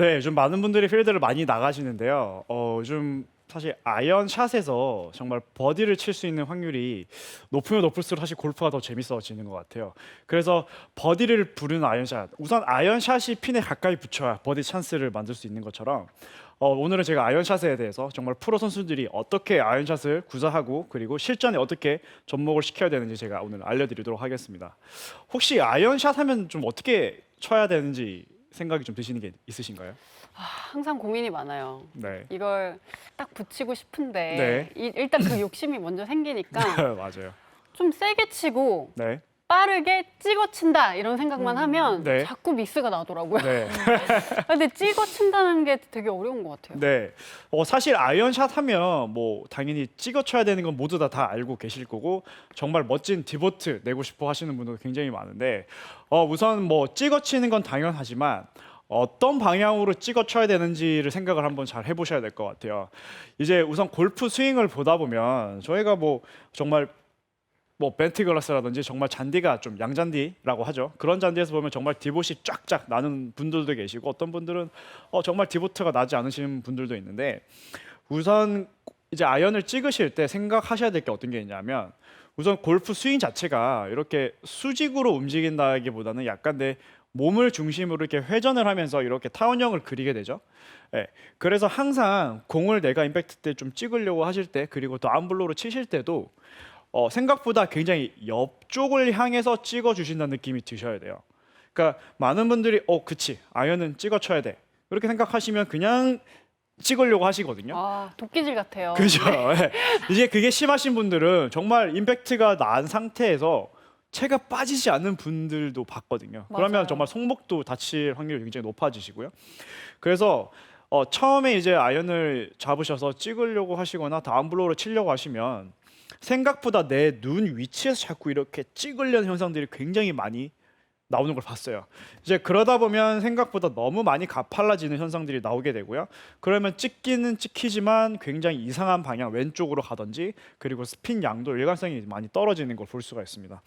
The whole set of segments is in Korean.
네, 좀 많은 분들이 필드를 많이 나가시는데요. 요즘 사실 아이언샷에서 정말 버디를 칠 수 있는 확률이 높으면 높을수록 사실 골프가 더 재밌어지는 것 같아요. 그래서 버디를 부르는 아이언샷. 우선 아이언샷이 핀에 가까이 붙여야 버디 찬스를 만들 수 있는 것처럼 오늘은 제가 아이언샷에 대해서 정말 프로 선수들이 어떻게 아이언샷을 구사하고 그리고 실전에 어떻게 접목을 시켜야 되는지 제가 오늘 알려드리도록 하겠습니다. 혹시 아이언샷 하면 좀 어떻게 쳐야 되는지 생각이 좀 드시는 게 있으신가요? 항상 고민이 많아요. 네. 이걸 딱 붙이고 싶은데 네. 일단 그 욕심이 먼저 생기니까 맞아요. 좀 세게 치고 네. 빠르게 찍어 친다 이런 생각만 하면 네. 자꾸 미스가 나더라고요. 네. 근데 찍어 친다는 게 되게 어려운 것 같아요. 네. 사실 아이언샷 하면 뭐 당연히 찍어 쳐야 되는 건 모두 다 알고 계실 거고 정말 멋진 디보트 내고 싶어 하시는 분도 굉장히 많은데 우선 뭐 찍어 치는 건 당연하지만 어떤 방향으로 찍어 쳐야 되는지를 생각을 한번 잘 해보셔야 될 것 같아요. 이제 우선 골프 스윙을 보다 보면 저희가 뭐 정말 뭐 벤트 글라스라든지 정말 잔디가 좀 양잔디라고 하죠. 그런 잔디에서 보면 정말 디봇이 쫙쫙 나는 분들도 계시고 어떤 분들은 정말 디보트가 나지 않으시는 분들도 있는데 우선 이제 아이언을 찍으실 때 생각하셔야 될 게 어떤 게 있냐면 우선 골프 스윙 자체가 이렇게 수직으로 움직인다기보다는 약간 내 몸을 중심으로 이렇게 회전을 하면서 이렇게 타원형을 그리게 되죠. 예. 그래서 항상 공을 내가 임팩트 때 좀 찍으려고 하실 때 그리고 또 암블로로 치실 때도 생각보다 굉장히 옆쪽을 향해서 찍어 주신다는 느낌이 드셔야 돼요. 그러니까 많은 분들이 그치 아이언은 찍어 쳐야 돼 이렇게 생각하시면 그냥 찍으려고 하시거든요. 도끼질 같아요. 그죠? 예. 이제 그게 심하신 분들은 정말 임팩트가 난 상태에서 채가 빠지지 않는 분들도 봤거든요. 그러면 맞아요. 정말 손목도 다칠 확률이 굉장히 높아지시고요. 그래서 처음에 이제 아이언을 잡으셔서 찍으려고 하시거나 다운 블로우를 치려고 하시면 생각보다 내 눈 위치에서 자꾸 이렇게 찍으려는 현상들이 굉장히 많이 나오는 걸 봤어요. 이제 그러다 보면 생각보다 너무 많이 가팔라지는 현상들이 나오게 되고요. 그러면 찍기는 찍히지만 굉장히 이상한 방향 왼쪽으로 가든지 그리고 스핀 양도 일관성이 많이 떨어지는 걸 볼 수가 있습니다.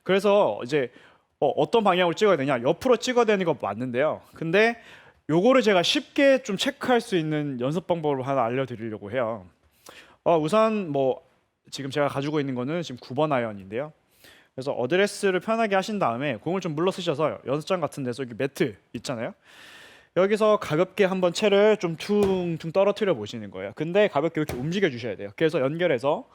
그래서 이제 어떤 방향으로 찍어야 되냐? 옆으로 찍어야 되는 거 맞는데요. 근데 요거를 제가 쉽게 좀 체크할 수 있는 연습 방법을 하나 알려드리려고 해요. 우선 뭐 지금 제가 가지고 있는 거는 지금 9번 아이언인데요. 그래서 어드레스를 편하게 하신 다음에 공을 좀 물러 쓰셔서 연습장 같은 데서 여기 매트 있잖아요. 여기서 가볍게 한번 채를 좀 퉁퉁 떨어뜨려 보시는 거예요. 근데 가볍게 이렇게 움직여 주셔야 돼요. 그래서 연결해서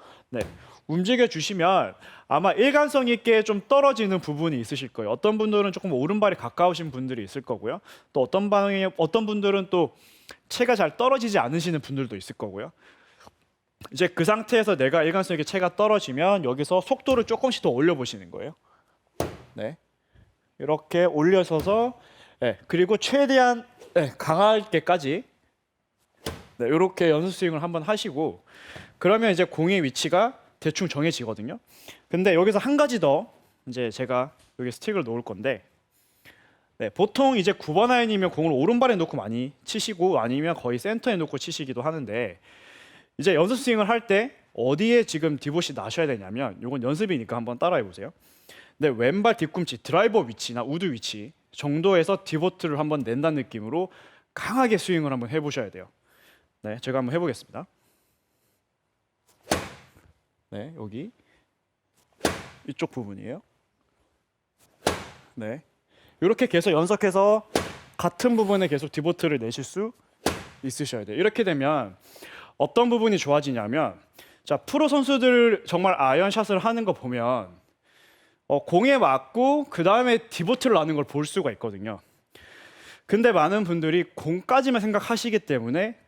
움직여 주시면 아마 일관성 있게 좀 떨어지는 부분이 있으실 거예요. 어떤 분들은 조금 오른발이 가까우신 분들이 있을 거고요. 또 어떤 분들은 또 채가 잘 떨어지지 않으시는 분들도 있을 거고요. 이제 그 상태에서 내가 일관성 있게 채가 떨어지면 여기서 속도를 조금씩 더 올려 보시는 거예요. 네, 이렇게 올려서서 그리고 최대한 강하게까지 이렇게 연습 스윙을 한번 하시고 그러면 이제 공의 위치가 대충 정해지거든요. 근데 여기서 한 가지 더 이제 제가 여기 스틱을 놓을 건데 보통 이제 9번 아이언이면 공을 오른발에 놓고 많이 치시고 아니면 거의 센터에 놓고 치시기도 하는데 이제 연습 스윙을 할 때 어디에 지금 디봇이 나셔야 되냐면 이건 연습이니까 한번 따라해 보세요. 왼발 뒤꿈치 드라이버 위치나 우드 위치 정도에서 디보트를 한번 낸다는 느낌으로 강하게 스윙을 한번 해보셔야 돼요. 제가 한번 해보겠습니다. 여기 이쪽 부분이에요. 이렇게 계속 연속해서 같은 부분에 계속 디보트를 내실 수 있으셔야 돼요. 이렇게 되면 어떤 부분이 좋아지냐면 자 프로 선수들 정말 아이언샷을 하는 거 보면 공에 맞고 그 다음에 디보트를 나는 걸 볼 수가 있거든요. 근데 많은 분들이 공까지만 생각하시기 때문에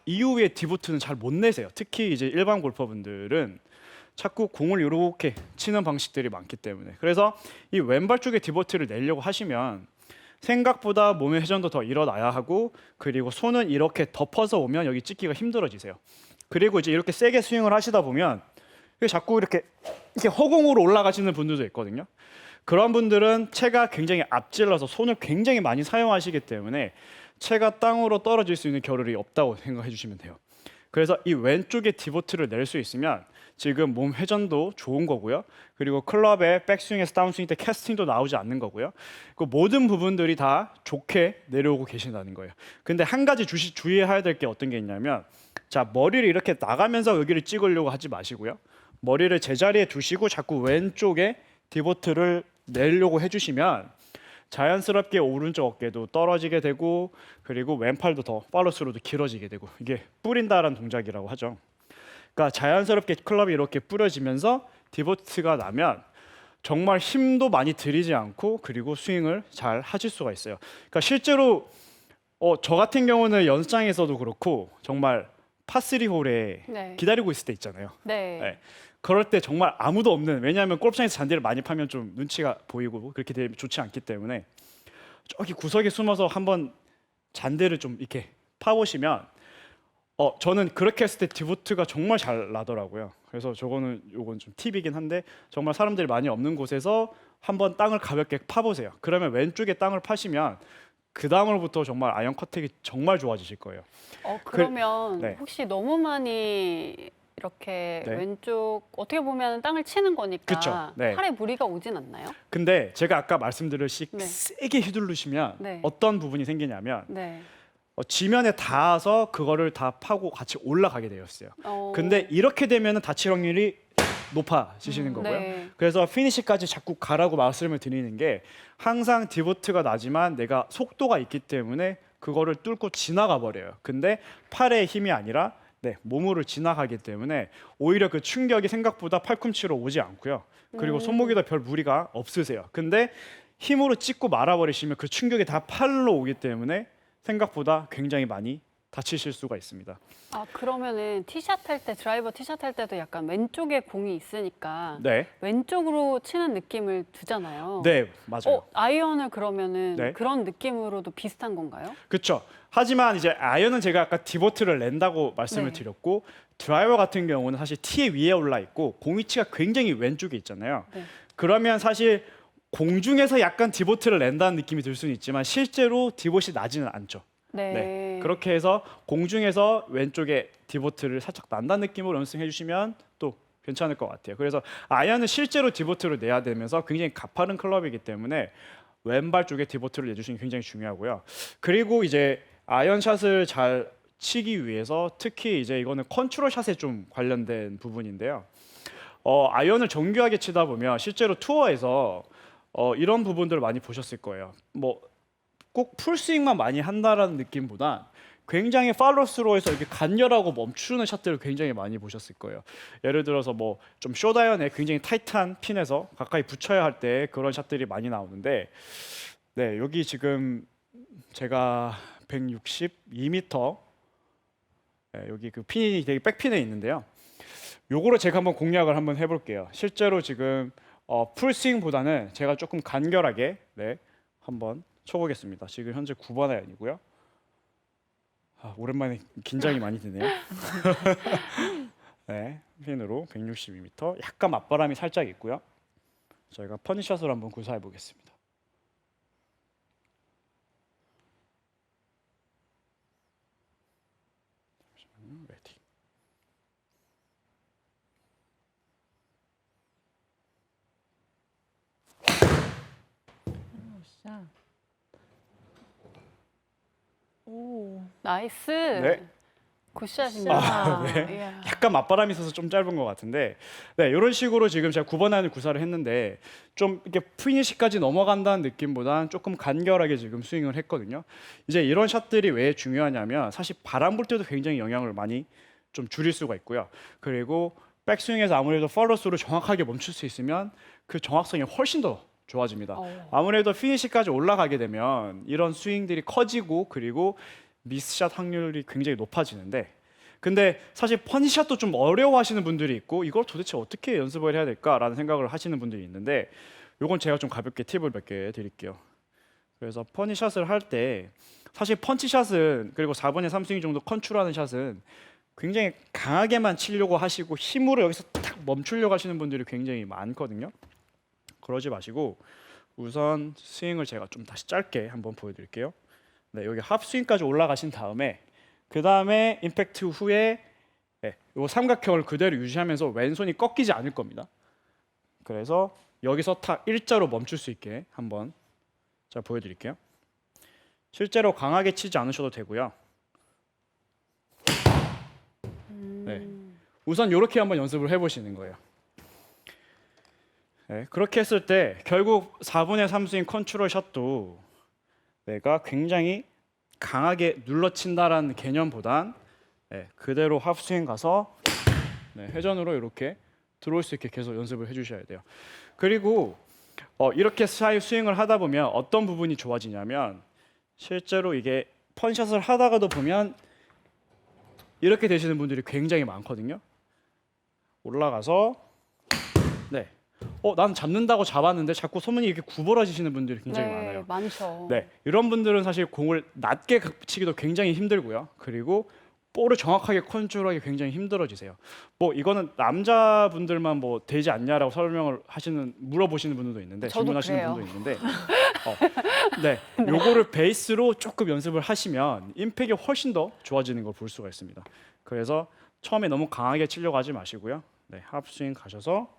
이후에 디보트는 잘 못 내세요. 특히 이제 일반 골퍼분들은 자꾸 공을 이렇게 치는 방식들이 많기 때문에 그래서 이 왼발 쪽에 디보트를 내려고 하시면 생각보다 몸의 회전도 더 일어나야 하고 그리고 손은 이렇게 덮어서 오면 여기 찍기가 힘들어지세요. 그리고 이제 이렇게 세게 스윙을 하시다 보면 자꾸 이렇게 허공으로 올라가시는 분들도 있거든요. 그런 분들은 채가 굉장히 앞질러서 손을 굉장히 많이 사용하시기 때문에 채가 땅으로 떨어질 수 있는 겨를이 없다고 생각해 주시면 돼요. 그래서 이 왼쪽에 디보트를 낼 수 있으면 지금 몸 회전도 좋은 거고요. 그리고 클럽의 백스윙에서 다운스윙 때 캐스팅도 나오지 않는 거고요. 그 모든 부분들이 다 좋게 내려오고 계신다는 거예요. 근데 한 가지 주의해야 될 게 어떤 게 있냐면, 자, 머리를 이렇게 나가면서 여기를 찍으려고 하지 마시고요. 머리를 제자리에 두시고 자꾸 왼쪽에 디보트를 내려고 해주시면 자연스럽게 오른쪽 어깨도 떨어지게 되고, 그리고 왼팔도 더 팔로스로도 길어지게 되고, 이게 뿌린다라는 동작이라고 하죠. 그러니까 자연스럽게 클럽이 이렇게 뿌려지면서 디보트가 나면 정말 힘도 많이 들이지 않고, 그리고 스윙을 잘 하실 수가 있어요. 그러니까 실제로 저 같은 경우는 연습장에서도 그렇고 정말 파3 홀에 네. 기다리고 있을 때 있잖아요. 네. 네. 그럴 때 정말 아무도 없는, 왜냐하면 골프장에서 잔디를 많이 파면 좀 눈치가 보이고 그렇게 되면 좋지 않기 때문에 저기 구석에 숨어서 한번 잔디를 좀 이렇게 파보시면 저는 그렇게 했을 때 디보트가 정말 잘 나더라고요. 그래서 요건 좀 팁이긴 한데, 정말 사람들이 많이 없는 곳에서 한번 땅을 가볍게 파보세요. 그러면 왼쪽에 땅을 파시면 그 다음으로부터 정말 아이언 커택이 정말 좋아지실 거예요. 그러면 네. 혹시 너무 많이 이렇게 네. 왼쪽 어떻게 보면 땅을 치는 거니까 그쵸. 네. 팔에 무리가 오진 않나요? 근데 제가 아까 말씀드렸듯이 네. 세게 휘두르시면 네. 어떤 부분이 생기냐면 네. 지면에 닿아서 그거를 다 파고 같이 올라가게 되었어요. 어, 근데 이렇게 되면 다칠 확률이 높아지시는 거고요. 네. 그래서 피니시까지 자꾸 가라고 말씀을 드리는 게, 항상 디보트가 나지만 내가 속도가 있기 때문에 그거를 뚫고 지나가 버려요. 근데 팔의 힘이 아니라 몸으로 지나가기 때문에 오히려 그 충격이 생각보다 팔꿈치로 오지 않고요. 그리고 손목에도 별 무리가 없으세요. 근데 힘으로 찍고 말아버리시면 그 충격이 다 팔로 오기 때문에 생각보다 굉장히 많이 다치실 수가 있습니다. 그러면은 티샷 할 때, 드라이버 티샷 할 때도 약간 왼쪽에 공이 있으니까 네, 왼쪽으로 치는 느낌을 두잖아요. 네, 맞아요. 아이언을 그러면은 네. 그런 느낌으로도 비슷한 건가요? 그렇죠. 하지만 이제 아이언은 제가 아까 디보트를 낸다고 말씀을 네. 드렸고, 드라이버 같은 경우는 사실 티 위에 올라 있고 공 위치가 굉장히 왼쪽에 있잖아요. 네. 그러면 사실 공중에서 약간 디보트를 낸다는 느낌이 들 수는 있지만 실제로 디봇이 나지는 않죠. 네. 그렇게 해서 공중에서 왼쪽에 디보트를 살짝 난다는 느낌으로 연습해 주시면 또 괜찮을 것 같아요. 그래서 아이언은 실제로 디보트를 내야 되면서 굉장히 가파른 클럽이기 때문에 왼발 쪽에 디보트를 내주시는 게 굉장히 중요하고요. 그리고 이제 아이언샷을 잘 치기 위해서 특히 이제 이거는 컨트롤 샷에 좀 관련된 부분인데요. 아이언을 정교하게 치다 보면 실제로 투어에서 이런 부분들을 많이 보셨을 거예요. 뭐 꼭 풀스윙만 많이 한다라는 느낌보다 굉장히 팔로스로에서 이렇게 간결하고 멈추는 샷들을 굉장히 많이 보셨을 거예요. 예를 들어서 뭐 좀 숏아이언에 굉장히 타이트한 핀에서 가까이 붙여야 할 때 그런 샷들이 많이 나오는데, 네, 여기 지금 제가 162m, 여기 그 핀이 되게 백핀에 있는데요. 요거를 제가 한번 공략을 한번 해볼게요. 실제로 지금 풀스윙보다는 제가 조금 간결하게 한번 쳐보겠습니다. 지금 현재 9번 아이언이고요. 오랜만에 긴장이 많이 되네요. 네, 핀으로 162m, 약간 맞바람이 살짝 있고요. 저희가 퍼니샷으로 한번 구사해 보겠습니다. 잠시만요. 레디. 샷. 오. 나이스. 네. 굿샷입니다. 네. 이야. 약간 맞바람이 있어서 좀 짧은 것 같은데, 네, 이런 식으로 지금 제가 9번 안을 구사를 했는데 좀 이렇게 피니시까지 넘어간다는 느낌보다는 조금 간결하게 지금 스윙을 했거든요. 이제 이런 샷들이 왜 중요하냐면 사실 바람 불 때도 굉장히 영향을 많이 좀 줄일 수가 있고요. 그리고 백스윙에서 아무래도 팔로스를 정확하게 멈출 수 있으면 그 정확성이 훨씬 더 좋아집니다. 아무래도 피니시까지 올라가게 되면 이런 스윙들이 커지고, 그리고 미스샷 확률이 굉장히 높아지는데, 근데 사실 퍼니샷도 좀 어려워하시는 분들이 있고 이걸 도대체 어떻게 연습을 해야 될까라는 생각을 하시는 분들이 있는데, 요건 제가 좀 가볍게 팁을 몇 개 드릴게요. 그래서 퍼니샷을 할 때 사실 펀치샷은, 그리고 4번에 3스윙 정도 컨트롤하는 샷은 굉장히 강하게만 치려고 하시고 힘으로 여기서 딱 멈추려고 하시는 분들이 굉장히 많거든요. 그러지 마시고 우선 스윙을 제가 좀 다시 짧게 한번 보여드릴게요. 네, 여기 합스윙까지 올라가신 다음에 그 다음에 임팩트 후에 네, 이 삼각형을 그대로 유지하면서 왼손이 꺾이지 않을 겁니다. 그래서 여기서 탁 일자로 멈출 수 있게 한번 자 보여드릴게요. 실제로 강하게 치지 않으셔도 되고요. 네, 우선 이렇게 한번 연습을 해보시는 거예요. 네, 그렇게 했을 때 결국 4분의 3 스윙 컨트롤 샷도 내가 굉장히 강하게 눌러친다라는 개념보단 그대로 하프스윙 가서 회전으로 이렇게 들어올 수 있게 계속 연습을 해주셔야 돼요. 그리고 이렇게 스윙을 하다 보면 어떤 부분이 좋아지냐면 실제로 이게 펀샷을 하다가도 보면 이렇게 되시는 분들이 굉장히 많거든요. 올라가서 나는 잡는다고 잡았는데 자꾸 소문이 이렇게 구부러지시는 분들이 굉장히 많아요. 많죠. 네, 이런 분들은 사실 공을 낮게 치기도 굉장히 힘들고요. 그리고 볼을 정확하게 컨트롤하기 굉장히 힘들어지세요. 뭐 이거는 남자분들만 뭐 되지 않냐라고 설명을 물어보시는 분들도 있는데 저도 질문하시는 그래요. 분도 있는데, 네, 요거를 베이스로 조금 연습을 하시면 임팩이 훨씬 더 좋아지는 걸 볼 수가 있습니다. 그래서 처음에 너무 강하게 치려고 하지 마시고요. 네, 합스윙 가셔서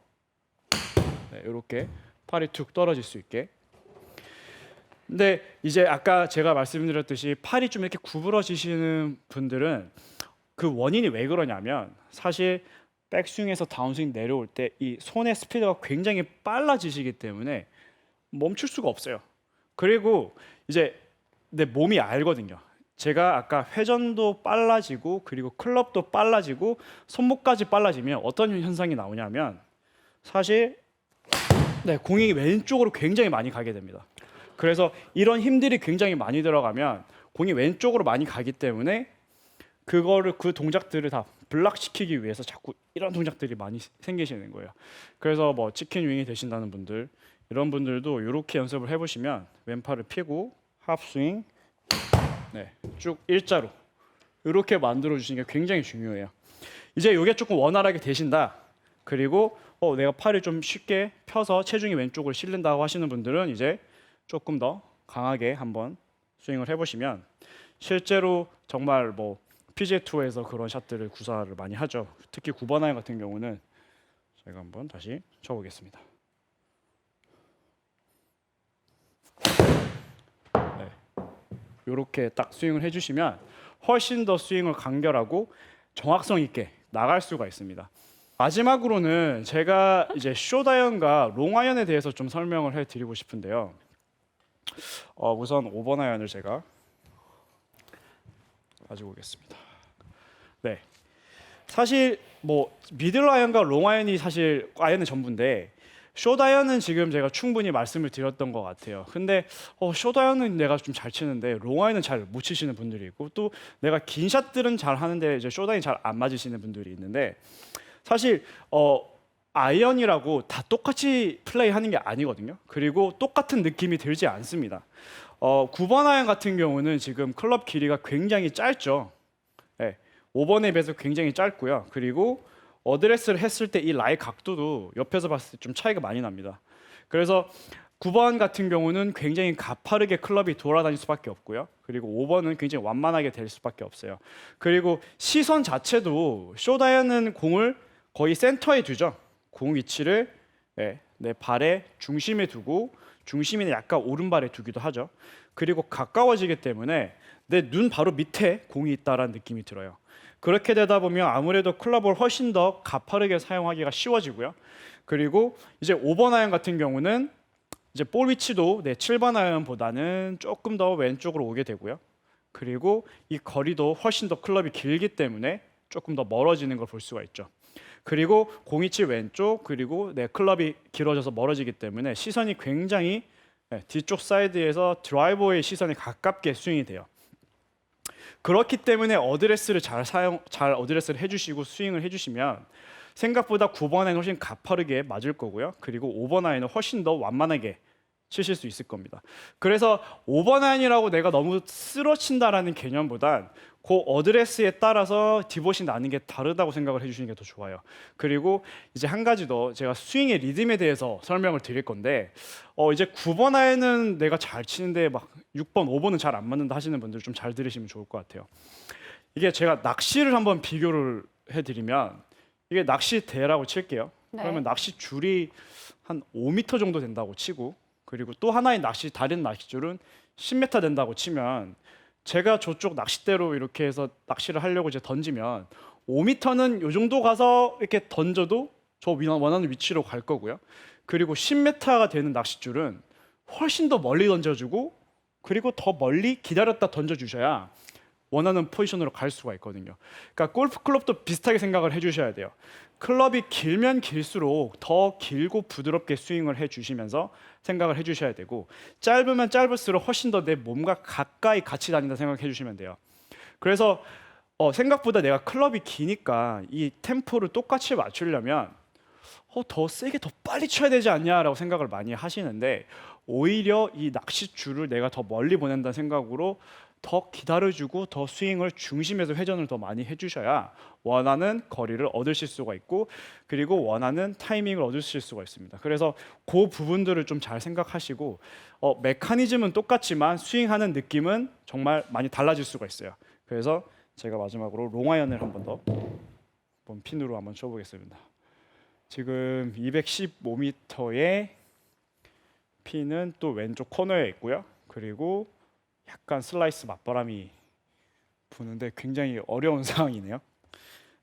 이렇게 팔이 툭 떨어질 수 있게. 근데 이제 아까 제가 말씀드렸듯이 팔이 좀 이렇게 구부러지시는 분들은 그 원인이 왜 그러냐면 사실 백스윙에서 다운스윙 내려올 때 이 손의 스피드가 굉장히 빨라지시기 때문에 멈출 수가 없어요. 그리고 이제 내 몸이 알거든요. 제가 아까 회전도 빨라지고 그리고 클럽도 빨라지고 손목까지 빨라지면 어떤 현상이 나오냐면 사실 공이 왼쪽으로 굉장히 많이 가게 됩니다. 그래서 이런 힘들이 굉장히 많이 들어가면 공이 왼쪽으로 많이 가기 때문에 그 동작들을 다 블락시키기 위해서 자꾸 이런 동작들이 많이 생기시는 거예요. 그래서 뭐 치킨 윙이 되신다는 분들, 이런 분들도 이렇게 연습을 해보시면 왼팔을 펴고 합스윙, 쭉 일자로 이렇게 만들어 주시는 게 굉장히 중요해요. 이제 이게 조금 원활하게 되신다. 그리고 내가 팔을 좀 쉽게 펴서 체중이 왼쪽으로 실린다고 하시는 분들은 이제 조금 더 강하게 한번 스윙을 해보시면 실제로 정말 뭐 PGA 투어에서 그런 샷들을 구사를 많이 하죠. 특히 9번 아이언 같은 경우는 제가 한번 다시 쳐보겠습니다. 이렇게 딱 스윙을 해주시면 훨씬 더 스윙을 간결하고 정확성 있게 나갈 수가 있습니다. 마지막으로는 제가 이제 숏아이언과 롱아이언에 대해서 좀 설명을 해드리고 싶은데요. 우선 5번 아이언을 제가 가지고 오겠습니다. 네, 사실 뭐 미들 아이언과 롱 아이언이 사실 아이언의 전부인데 숏 아이언은 지금 제가 충분히 말씀을 드렸던 것 같아요. 근데 숏 아이언은 내가 좀 잘 치는데 롱 아이언은 잘 못 치시는 분들이 있고 또 내가 긴 샷들은 잘 하는데 이제 숏 아이언이 잘 안 맞으시는 분들이 있는데 사실 아이언이라고 다 똑같이 플레이하는 게 아니거든요. 그리고 똑같은 느낌이 들지 않습니다. 9번 아이언 같은 경우는 지금 클럽 길이가 굉장히 짧죠. 5번에 비해서 굉장히 짧고요. 그리고 어드레스를 했을 때 이 라이 각도도 옆에서 봤을 때 좀 차이가 많이 납니다. 그래서 9번 같은 경우는 굉장히 가파르게 클럽이 돌아다닐 수밖에 없고요. 그리고 5번은 굉장히 완만하게 될 수밖에 없어요. 그리고 시선 자체도 숏 아이언은 공을 거의 센터에 두죠. 공 위치를 내 발의 중심에 두고 중심이 약간 오른발에 두기도 하죠. 그리고 가까워지기 때문에 내 눈 바로 밑에 공이 있다라는 느낌이 들어요. 그렇게 되다 보면 아무래도 클럽을 훨씬 더 가파르게 사용하기가 쉬워지고요. 그리고 이제 5번 아이언 같은 경우는 이제 볼 위치도 7번 아이언보다는 조금 더 왼쪽으로 오게 되고요. 그리고 이 거리도 훨씬 더 클럽이 길기 때문에 조금 더 멀어지는 걸 볼 수가 있죠. 그리고 공 위치 왼쪽 그리고 내 클럽이 길어져서 멀어지기 때문에 시선이 굉장히 뒤쪽 사이드에서 드라이버의 시선에 가깝게 스윙이 돼요. 그렇기 때문에 어드레스를 잘 어드레스를 해주시고 스윙을 해주시면 생각보다 9번 아이언은 훨씬 가파르게 맞을 거고요. 그리고 5번 아이언은 훨씬 더 완만하게 치실 수 있을 겁니다. 그래서 5번 아이언이라고 내가 너무 쓰러친다라는 개념보단 그 어드레스에 따라서 디봇이 나는 게 다르다고 생각을 해주시는 게 더 좋아요. 그리고 이제 한 가지 더 제가 스윙의 리듬에 대해서 설명을 드릴 건데 이제 9번 아이언은 내가 잘 치는데 막 6번, 5번은 잘 안 맞는다 하시는 분들 좀 잘 들으시면 좋을 것 같아요. 이게 제가 낚시를 한번 비교를 해드리면 이게 낚시대라고 칠게요. 네. 그러면 낚시 줄이 한 5m 정도 된다고 치고 그리고 또 하나의 다른 낚시줄은 10m 된다고 치면 제가 저쪽 낚싯대로 이렇게 해서 낚시를 하려고 이제 던지면 5m는 요 정도 가서 이렇게 던져도 저 원하는 위치로 갈 거고요. 그리고 10m가 되는 낚싯줄은 훨씬 더 멀리 던져주고 그리고 더 멀리 기다렸다 던져주셔야 원하는 포지션으로 갈 수가 있거든요. 그러니까 골프 클럽도 비슷하게 생각을 해주셔야 돼요. 클럽이 길면 길수록 더 길고 부드럽게 스윙을 해주시면서 생각을 해주셔야 되고 짧으면 짧을수록 훨씬 더 내 몸과 가까이 같이 다닌다 생각해 주시면 돼요. 그래서 생각보다 내가 클럽이 기니까 이 템포를 똑같이 맞추려면 더 세게 더 빨리 쳐야 되지 않냐라고 생각을 많이 하시는데 오히려 이 낚싯줄을 내가 더 멀리 보낸다는 생각으로 더 기다려주고 더 스윙을 중심에서 회전을 더 많이 해주셔야 원하는 거리를 얻으실 수가 있고 그리고 원하는 타이밍을 얻으실 수가 있습니다. 그래서 그 부분들을 좀 잘 생각하시고 메커니즘은 똑같지만 스윙하는 느낌은 정말 많이 달라질 수가 있어요. 그래서 제가 마지막으로 롱아이언을 한번 핀으로 한번 쳐보겠습니다. 지금 215m의 핀은 또 왼쪽 코너에 있고요. 그리고 약간 슬라이스 맞바람이 부는데 굉장히 어려운 상황이네요.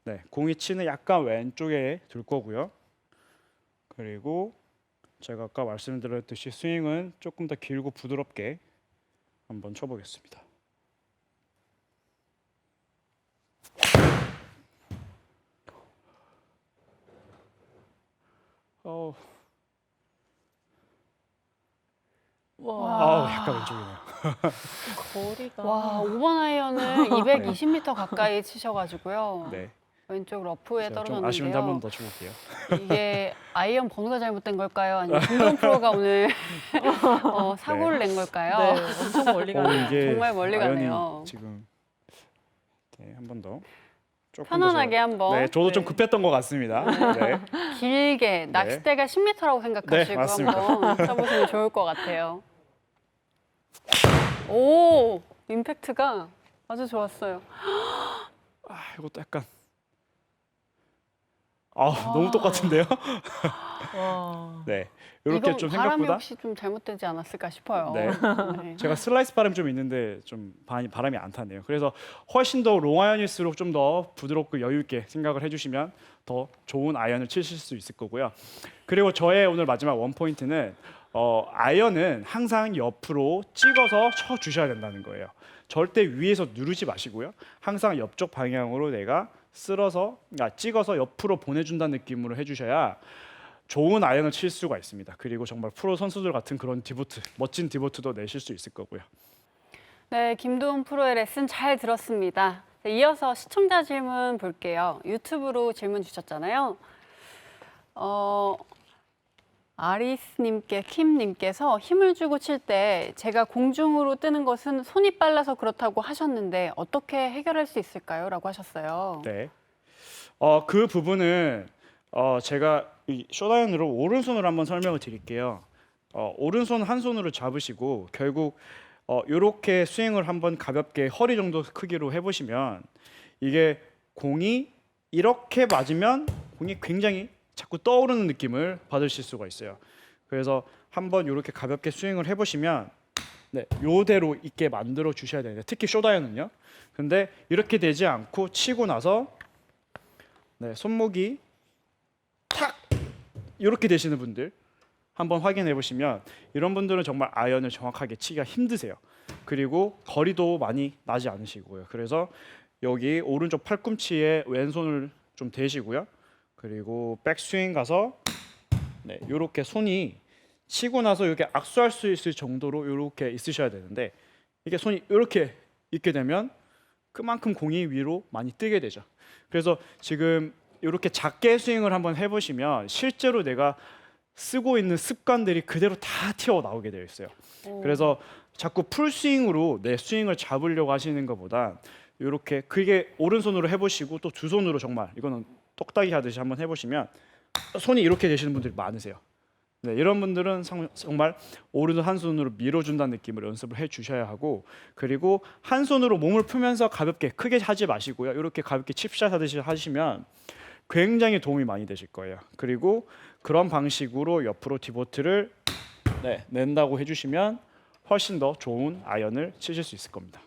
네, 공이 치는 약간 왼쪽에 둘 거고요. 그리고 제가 아까 말씀드렸듯이 스윙은 조금 더 길고 부드럽게 한번 쳐보겠습니다. 와. 약간 왼쪽이네요. 거리가. 와, 5번 아이언을 220m 가까이 치셔가지고요. 네, 왼쪽 러프에 제가 좀 아쉬운데 한 번 떨어졌는데요. 더 쳐볼게요. 이게 아이언 번호가 잘못된 걸까요? 아니면 김동 프로가 오늘 사고를 낸 걸까요? 네, 엄청 멀리 가네요. 이게 정말 멀리 아이언이 가네요. 지금 한 번 더. 조금 편안하게 더 한번 네, 저도 좀 네. 급했던 것 같습니다. 네. 길게 낚싯대가 10m라고 생각하시고 네, 맞습니다. 한번 쳐보시면 좋을 것 같아요. 오, 임팩트가 아주 좋았어요. 이것도 약간 너무 똑같은데요? 와. 네, 이렇게 이건 좀 바람이 생각보다 혹시 좀 잘못되지 않았을까 싶어요. 네. 네. 제가 슬라이스 바람이 좀 있는데 좀 바람이 안 타네요. 그래서 훨씬 더 롱아이언일수록 좀 더 부드럽고 여유 있게 생각을 해주시면 더 좋은 아이언을 치실 수 있을 거고요. 그리고 저의 오늘 마지막 원 포인트는 아이언은 항상 옆으로 찍어서 쳐 주셔야 된다는 거예요. 절대 위에서 누르지 마시고요. 항상 옆쪽 방향으로 내가 찍어서 옆으로 보내준다는 느낌으로 해주셔야 좋은 아이언을 칠 수가 있습니다. 그리고 정말 프로 선수들 같은 그런 멋진 디보트도 내실 수 있을 거고요. 네, 김도훈 프로의 레슨 잘 들었습니다. 네, 이어서 시청자 질문 볼게요. 유튜브로 질문 주셨잖아요. 아리스님께 킴님께서 힘을 주고 칠 때 제가 공중으로 뜨는 것은 손이 빨라서 그렇다고 하셨는데 어떻게 해결할 수 있을까요? 라고 하셨어요. 네. 그 부분은 제가 이 숏아이언으로 오른손으로 한번 설명을 드릴게요. 오른손 한 손으로 잡으시고 결국 이렇게 스윙을 한번 가볍게 허리 정도 크기로 해보시면 이게 공이 이렇게 맞으면 공이 굉장히 자꾸 떠오르는 느낌을 받으실 수가 있어요. 그래서 한번 이렇게 가볍게 스윙을 해보시면 네, 요대로 있게 만들어 주셔야 되는데 특히 숏아이언은요. 근데 이렇게 되지 않고 치고 나서 네, 손목이 탁 이렇게 되시는 분들 한번 확인해 보시면 이런 분들은 정말 아이언을 정확하게 치기가 힘드세요. 그리고 거리도 많이 나지 않으시고요. 그래서 여기 오른쪽 팔꿈치에 왼손을 좀 대시고요. 그리고 백스윙 가서 네, 이렇게 손이 치고 나서 이렇게 악수할 수 있을 정도로 이렇게 있으셔야 되는데 이게 손이 이렇게 있게 되면 그만큼 공이 위로 많이 뜨게 되죠. 그래서 지금 이렇게 작게 스윙을 한번 해보시면 실제로 내가 쓰고 있는 습관들이 그대로 다 튀어나오게 되어 있어요. 그래서 자꾸 풀스윙으로 내 스윙을 잡으려고 하시는 것보다 이렇게 그게 오른손으로 해보시고 또 두 손으로 정말 이거는 똑딱이 하듯이 한번 해보시면 손이 이렇게 되시는 분들이 많으세요. 네, 이런 분들은 정말 오른손 한 손으로 밀어준다는 느낌으로 연습을 해주셔야 하고, 그리고 한 손으로 몸을 풀면서 가볍게 크게 하지 마시고요. 이렇게 가볍게 칩샷 하듯이 하시면 굉장히 도움이 많이 되실 거예요. 그리고 그런 방식으로 옆으로 디보트를 낸다고 해주시면 훨씬 더 좋은 아이언을 치실 수 있을 겁니다.